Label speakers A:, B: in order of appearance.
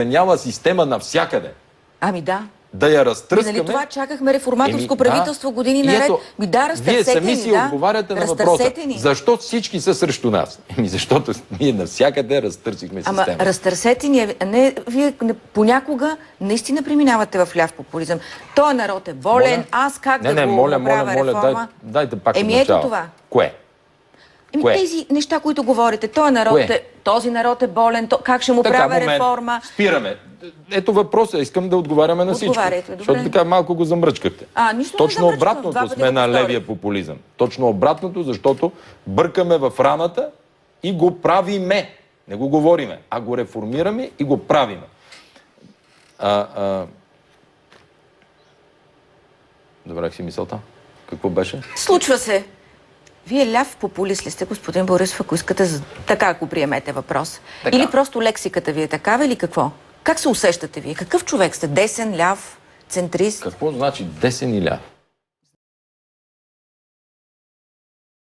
A: Меняла система навсякъде.
B: Ами да.
A: Да я разтръскаме.
B: Нали това чакахме реформаторско правителство години наред.
A: Вие сами си отговаряте на въпроса. Защо всички са срещу нас? Защото ние навсякъде разтърсихме системата.
B: Ама разтърсете ни. Вие понякога наистина преминавате в ляв популизъм. Той народ е волен. Аз как да го направя реформа?
A: Дайте пак от
B: ето
A: начало.
B: това.
A: Кое?
B: Тези неща, които говорите. Този народ е болен. Как ще му правя реформа?
A: Спираме. Ето въпроса. Искам да отговаряме на всичко. Защото така малко го замръчкахте. Точно обратното сме на левия популизъм. Точно обратното, защото бъркаме в раната и го правиме. Не го говориме, а го реформираме и го правиме. Добрах си мисълта. Какво беше?
B: Случва се. Вие ляв популист ли сте, господин Борисов, ако искате така, ако приемете въпрос? Така. Или просто лексиката ви е такава, или какво? Как се усещате вие? Какъв човек сте? Десен, ляв, центрист?
A: Какво значи десен и ляв?